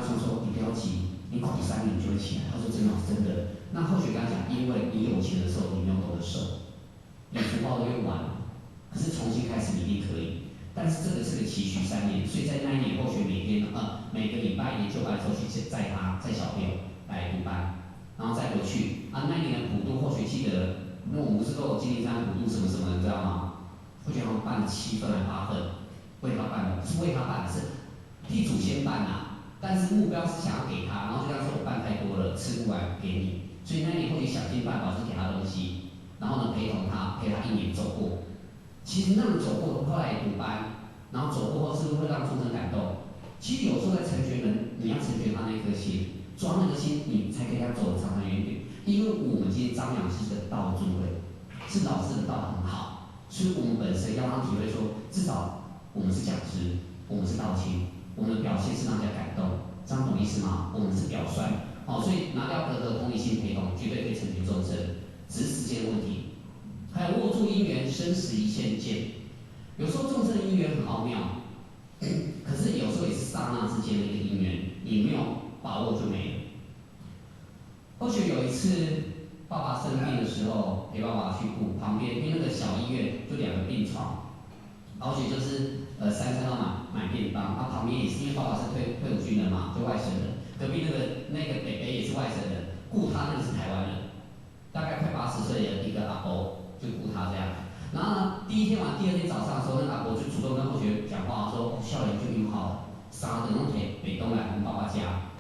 他说你不要急，你苦3年就会起来。他说真的真的。那或许跟他讲，因为你有钱的时候你没有懂得守，你福报都用完了，可是重新开始你一定可以。但是这个是个期许3年，所以在那一年或许每个礼拜研究班的时候去载小朋友来读班，然后再回去那一年的普渡或许记得，因为我们不是都有金陵山普渡什么什么，你知道吗？或许他们办了7份还8份，为他办的，不是为他办的，是替祖先办但是目标是想要给他，然后就跟他说我办太多了，吃不完给你，所以那年或许想尽办法是给他东西，然后呢陪同他，陪他1年走过。其实那么走过，后来也读班，然后走过后是不是会让众生感动？其实有时候在成全人，你要成全他那颗心，抓那个心，你才可以跟他走得长长远远。因为我们今天张扬是个道的尊贵，是老师的道很好，所以我们本身要让他体会说，至少我们是讲师，我们是道亲，我们的表现是让人家感动，这样懂意思吗？我们是表率，所以拿掉德和同理心陪同，绝对可以成全众生，只是时间的问题。还有握住因缘，生死一线间。有时候众生的因缘很奥妙，可是有时候也是刹那之间的一个因缘，你没有把握就没了。或许有一次爸爸生病的时候，陪爸爸去顾旁边，因为那个小医院就2个病床，或许就是三餐要买便当，旁边也是因为爸爸是退伍军人嘛，就外省人，隔壁那个北北也是外省人，顾他那个是台湾人，大概快80岁的一个阿伯，就顾他这样。然后呢，第1天晚，第2天早上的时候，那个阿伯就主动跟后学讲话说，笑脸就友好了，啥的拢北东来我们爸爸家。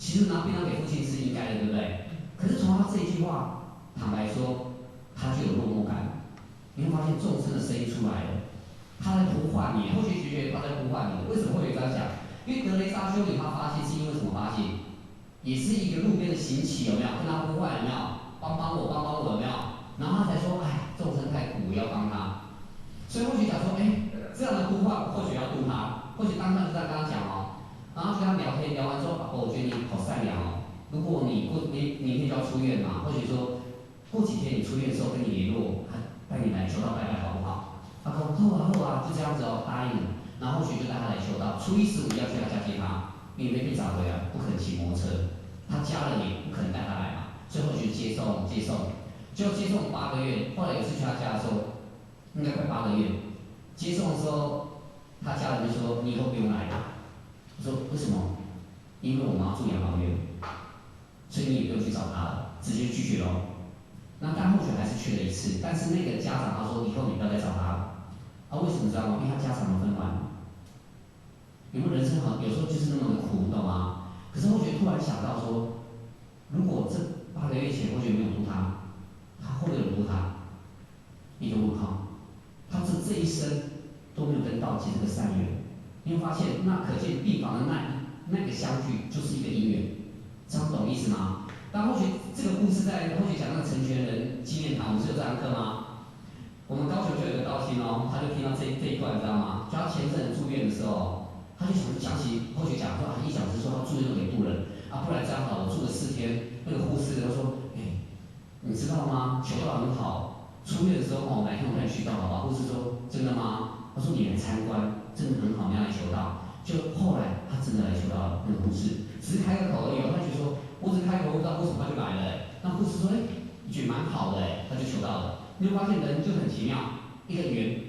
其实拿便当给父亲是应该的，对不对？可是从他这一句话，坦白说，他就有落寞感。你会发现众生的声音出来了，他在呼唤你，或许觉得他在呼唤你。为什么会有这样讲？因为德雷莎修女她发现是因为什么发现？也是一个路边的行乞，有没有？跟他呼唤，有没有？帮帮我，帮帮我，有没有？然后他才说，哎，众生太苦，我要帮他。所以或许讲说，这样的呼唤或许要度他，或许当下就在跟他讲然后跟他聊天，聊完之后，我觉得你好善良如果你明天就要出院嘛，或许说过几天你出院的时候跟你联络，带你来求道拜拜好不好？他说好啊，就这样子答应了。然后或许就带他来求道，初一15要去他家接他，因为被找回来，不可能骑摩托车，他家人也不可能带他来嘛，所以或许接送，就接送8个月。后来有次去他家的时候，应该快8个月，接送的时候，他家人就说你以后不用来了。我说为什么？因为我们要住养老院，所以你也不用去找他了，直接拒绝咯。那但或许还是去了1次，但是那个家长他说以后你不要再找他了。为什么知道吗？因为他家长的分完。有没有人生有时候就是那么的苦，你懂吗？可是或许突然想到说，如果这8个月前或许没有度他，他会不会有度他？一个问号。他这一生都没有跟道结这个善缘，你会发现，那可见病房的那个相聚就是一个因缘，这样懂意思吗？但或许这个故事或许讲那个成全人纪念堂，我们是有这堂课吗？我们高雄就有个道亲他就听到这一段，你知道吗？就他前阵住院的时候，他就想起或许讲说1小时说他住院都给渡人不然这样好，我住了4天，那个护士都说，你知道吗？求道很好，出院的时候哪天我带你去道好吧？护士说真的吗？他说你来参观，真的很好，你要来求道。就后来他真的来求道了，那个护士只是开个口而已他觉得说我只开口，不知道为什么他就来了那护士说，你觉得蛮好的他就求道了。你会发现人就很奇妙，一个缘，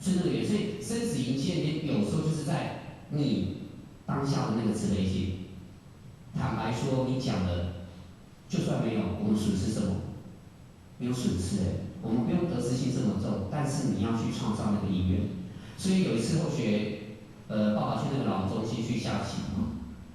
是那个缘，所以生死迎接有时候就是在你当下的那个慈悲心。坦白说，你讲的，就算没有，我们损失什么？没有损失我们不用得失心这么重，但是你要去创造那个因缘。所以有一次后学，爸爸去那个老人中心去下棋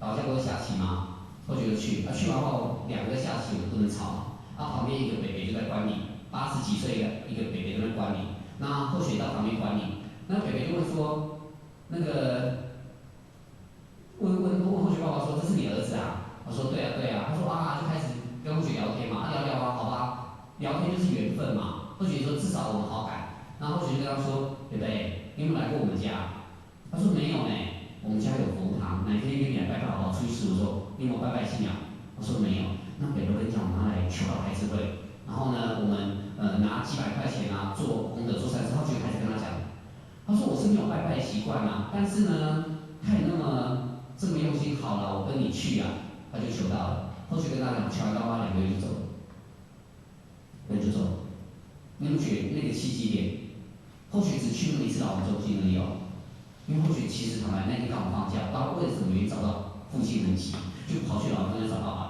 老家不是下棋吗？后学就去，去完后2个下棋我不能吵旁边一个北北就在管理，80几岁一个北北在那管理，那后学到旁边管理，那北北就问说，那个问后学爸爸说这是你儿子我说对啊，他说就开始跟后学聊天嘛，聊好吧，聊天就是缘分嘛，后学说至少我们好感，然后后学就跟他说，北北，你有没有来过我们家？他说没有我们家有佛堂，哪天约你来拜拜好不好？初一15的时候，你有没有拜拜信仰？我说没有。那北北跟你讲，我们拿来求道开智慧，然后呢，我们拿几百块钱做功德做善事，他就开始跟他讲，他说我是没有拜拜的习惯但是呢，他也那么这么用心，好了，我跟你去啊，他就求到了。或许跟他讲，求完到2个月就走了，人就走了。你有没有觉得那个契机点？或许只去那么一次老人中心而已哦。因为或许其实坦白那天刚好放假，不知道为什么原因找到父亲很急，就跑去老人中心找爸爸。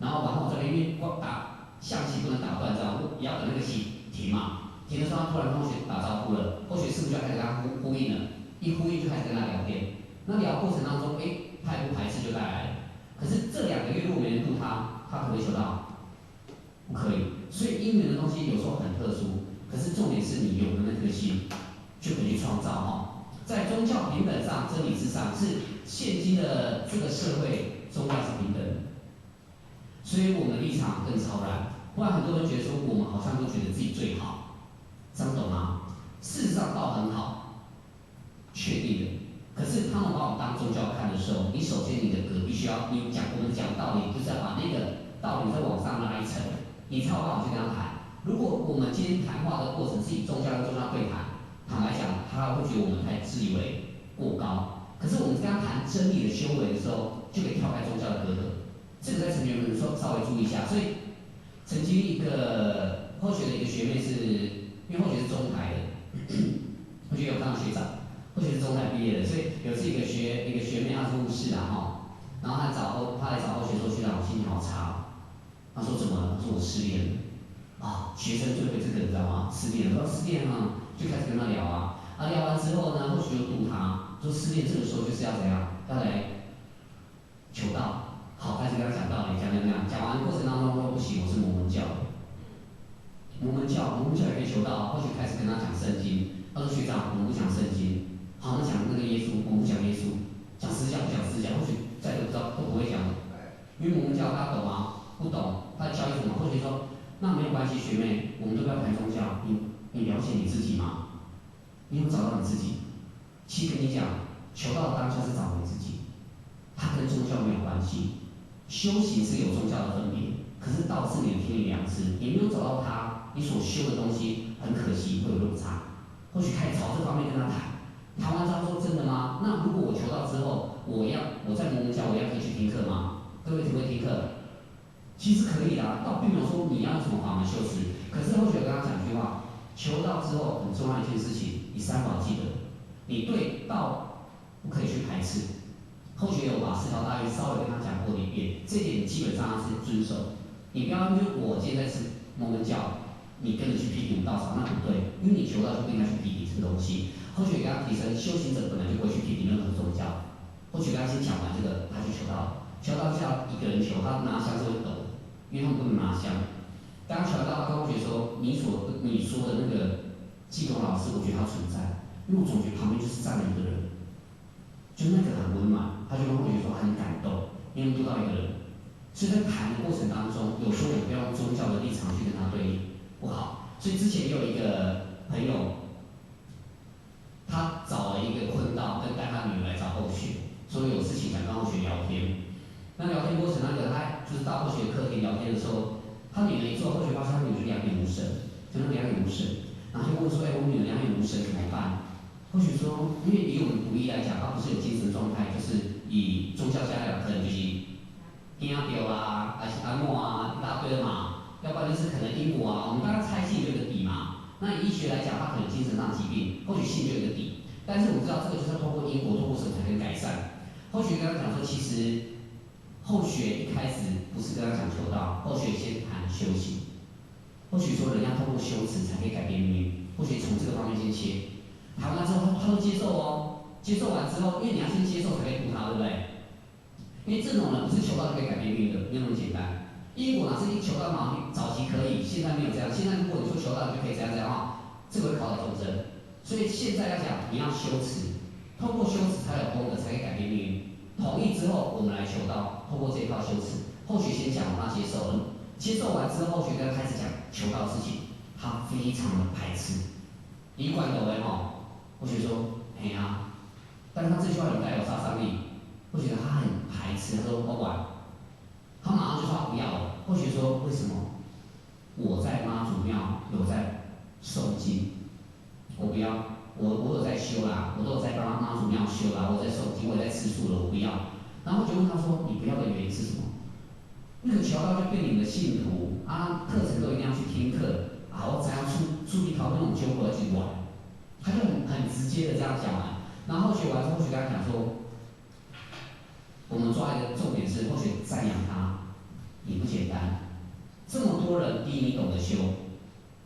然后往后这边因为打象棋不能打断，这样也要等那个棋停嘛。停的时候，他突然跟同学打招呼了，或许师傅就开始跟他呼应了，一呼应就开始跟他聊天。那聊过程当中，他也不排斥就带来了。可是这2个月如果没人渡他，他可不可以求到？不可以。所以因缘的东西有时候很特殊，可是重点是你有的那颗心，就可以去创造哈。在宗教平等上、真理之上，是现今的这个社会宗教是平等的，所以我们的立场更超然。不然很多人觉得说我们好像都觉得自己最好，这样懂吗？事实上道很好，确定的。可是他们把我们当宗教看的时候，你首先你的格必须要，我们讲道理，就是要把那个道理再往上拉一层，你才有办法去跟他谈。如果我们今天谈话的过程是以宗教跟宗教对谈，坦白讲，他会觉得我们太自以为过高。可是我们跟他谈真理的修为的时候，就可以跳开宗教的隔阂。这个在成员们说稍微注意一下。所以曾经一个后学的一个学妹是，因为后学是中台的，后学有当学长。或许是中台毕业的，所以有次一个学妹，她是护士啊哈，然后她来找后学说学长我心情好差，她说怎么了？她说我失恋了，学生最会这个你知道吗？失恋了，说失恋啊，就开始跟他聊啊，聊完之后呢，后续就渡他，说失恋这个时候就是要怎样？要来求道，好，开始跟他讲道理，讲完过程当中说不行，我是摩门教的，摩门教也可以求道，后续开始跟他讲圣经，他说学长我们不讲圣经。好，那讲那个耶稣，我们不讲耶稣，讲十字架不讲十字架，或许再都不知道都不会讲，因为我们教大家懂吗？不懂，他的教义什么？或许说那没有关系，学妹，我们都不要谈宗教，你了解你自己吗？你有找到你自己？其实跟你讲，求道的当下是找回自己，它跟宗教没有关系。修行是有宗教的分别，可是道是你的天理良知，你没有找到它，你所修的东西很可惜会有落差。或许开始朝这方面跟他谈。谈完之后说真的吗？那如果我求道之后，我在摩门教，我可以去听课吗？各位可不可以听课？其实可以的，道并没有说你要用什么法门修持。可是或许我跟他讲一句话：求道之后很重要一件事情，你三宝记得，你对道不可以去排斥。后学有把4条大约稍微跟他讲过一遍，这一点基本上是遵守。你不要因为我今天在是摩门教，你跟着去批评道场，那不对，因为你求道就不应该去批评这个东西。后学给他提升，修行者本来就不会去批评任何宗教。后学跟他先讲完这个，他就求道了。求道是要一个人求，他拿香是会抖的，因为他们不能拿香。刚求到，他跟后学说，你说的那个济公老师，我觉得他存在，因为我总觉得旁边就是站了一个人，就那个很温暖。他就跟后学说很感动，因为读到一个人。所以在谈的过程当中，有时候我们不要用宗教的立场去跟他对立，不好。所以之前也有一个朋友。他找了一个坤道，跟带他女儿来找后学，说有事情想跟后学聊天。那聊天过程他就是到后学客厅聊天的时候，他女儿一坐，后学发现他女儿两眼无神，真的两眼无神，然后就问说：“我女儿两眼无神怎么办？”后学说：“因为以我们古医来讲，他不是有精神状态，就是以宗教家来讲，可能就是惊掉啊，还是安莫啊，一大堆的嘛。要不然就是可能因果啊，我们大概猜心里就有个底嘛。那以医学来讲，他可能精神上疾病，或许心就有个底。但是我们知道这个就是要透过因果、透过什么才能改善。后学跟他讲说，其实后学一开始不是跟他讲求道，后学先谈修行。后学说人要透过修持才可以改变命运，后学从这个方面先切。谈完之后，他都接受哦，接受完之后，因为你要先接受才可以渡他，对不对？因为这种人不是求道就可以改变命运的，没有那么简单。因果哪是一求道嘛？早期可以，现在没有这样。现在如果你说求道就可以这样的话，这个会考到终身。所以现在要讲你要修持，透过修持才有功德，才可以改变命运。同意之后，我们来求道，透过这一套修持。后学先讲，他接受了，接受完之后，后学跟他开始讲求道的事情，他非常的排斥。你管懂的吼，后学说，哎呀，但是他这句话有带有杀伤力，后学他很排斥，他说不管。他马上就说他不要了。或许说为什么？我在妈祖庙有在诵经，我不要，我有在修啦，我都有在帮妈祖庙修啦，我在诵经，我也在吃素了，我不要。然后就问他说：你不要的原因是什么？那个求道就变你的信徒啊，课程都一定要去听课啊，我只要出一条那种纠葛去玩，他就很直接的这样讲完。然后学完之后，或许跟他讲说，我们抓一个重点是，或许赞扬他也不简单。这么多人，第一你懂得修，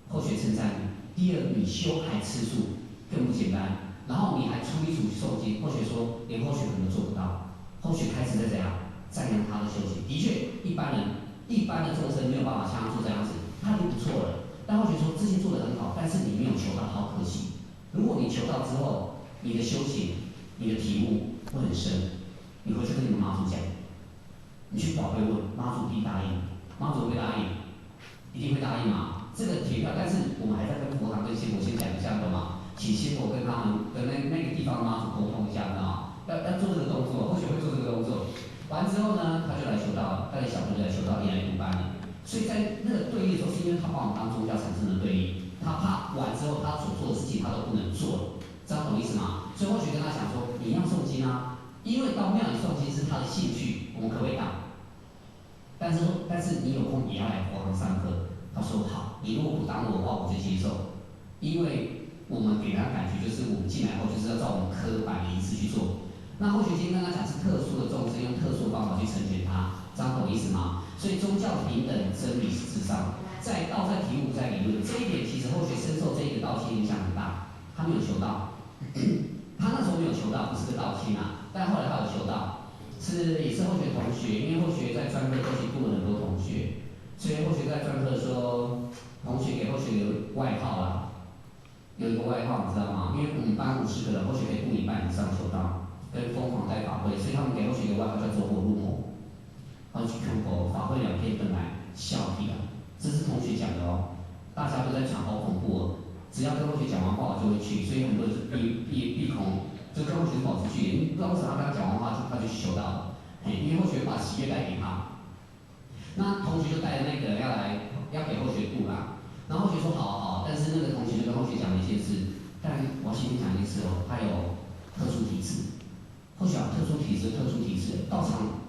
或许称赞你；第二你修还吃素，更不简单。然后你还出一组受经，或许说连或许可能做不到，或许开始在怎样赞扬他的修行。的确，一般的众生没有办法像他做这样子，他已经不错了。但或许说这些做得很好，但是你没有求到，好可惜。如果你求到之后，你的修行、你的体悟会很深，你回去跟你们妈祖讲，你去宝贝问妈祖，必答应，妈祖会答应，一定会答应嘛？这个铁票，但是我们还在跟佛堂跟仙佛先讲一下，懂吗？请仙佛跟他们跟那个地方的妈祖沟通一下，知道吗？要做这个动作，或许会做这个动作。完之后呢，他就来求道了，带着小朋友来求道，也来读班了。所以在那个对立的时候，是因为他把我们当宗教产生的对立，他怕完之后他所做的事情他都不能做了，这样懂意思吗？所以或许跟他讲说，你要诵经啊，因为到庙里诵经是他的兴趣，我们可不可以打？但是你有空也要来佛堂上课。他说好，你如果不挡我的话，我就接受，因为我们给他感觉就是我们进来后就是要照我们刻板的仪式去做。那后学经跟他讲是特殊的众生，用特殊的方法去成全他，这样懂意思吗？所以宗教平等真理是至上，在道在体悟在理论，这一点其实后学深受这个道亲影响很大。他没有求道，他那时候没有求道，不是个道亲啊，但后来他有求道。也是后学同学，因为后学在专科都去雇了很多同学，所以后学在专科的时候，同学给后学有外号啦，有一个外号你知道吗？因为我们班50个人，后学可以雇一半以上求道，跟疯狂带法会，所以他们给后学一个外号叫做火入魔。然后去 Q 狗法会2天本来笑屁啊，这是同学讲的哦，大家都在传好恐怖哦，只要跟后学讲完话我就会去，所以很多人是闭孔。就跟后学保持距离，你不知道为什么他跟他讲完话，他就去求道了，因为后学把喜悦带给他。那同学就带着那个要给后学度啦，然后后学说好好，但是那个同学就跟后学讲了一件事，但我先跟你讲一件事哦，他有特殊体质，后学有特殊体质，道场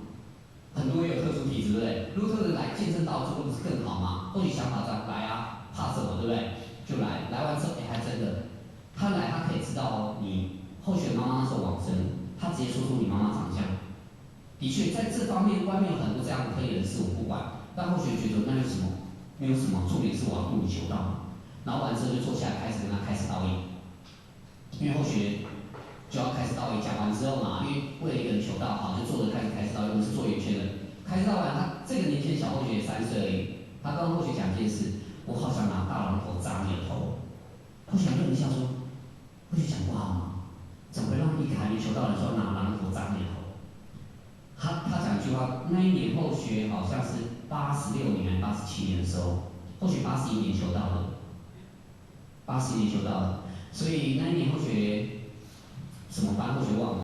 很多也有特殊体质，对不对？如果特人来见证道之后不是更好吗？后学想法这样来啊，怕什么，对不对？就来，来完之后，还真的，他来他可以知道哦，你。后学妈妈那时候往生，他直接说出你妈妈长相。的确，在这方面外面有很多这样可以人士，我不管。但后学觉得那有什么？没有什么，重点是我要度你求道。然后完之后就坐下来开始跟他开始导演，因为后学就要开始导演，讲完之后嘛，因为为了一个人求道，好就坐着开始导演，我们是做圆圈的。开始导完，他这个年轻的小后学3岁而已，他跟后学讲一件事，我好想拿大榔头砸你的头。后学愣一下说，后学讲不好吗？怎么会让一个还没求道的人说拿榔头砸你的头？他讲一句话，那一年后学好像是86年还是87年的时候，后学81年求道的，81年求道的，所以那一年后学什么班后学忘了。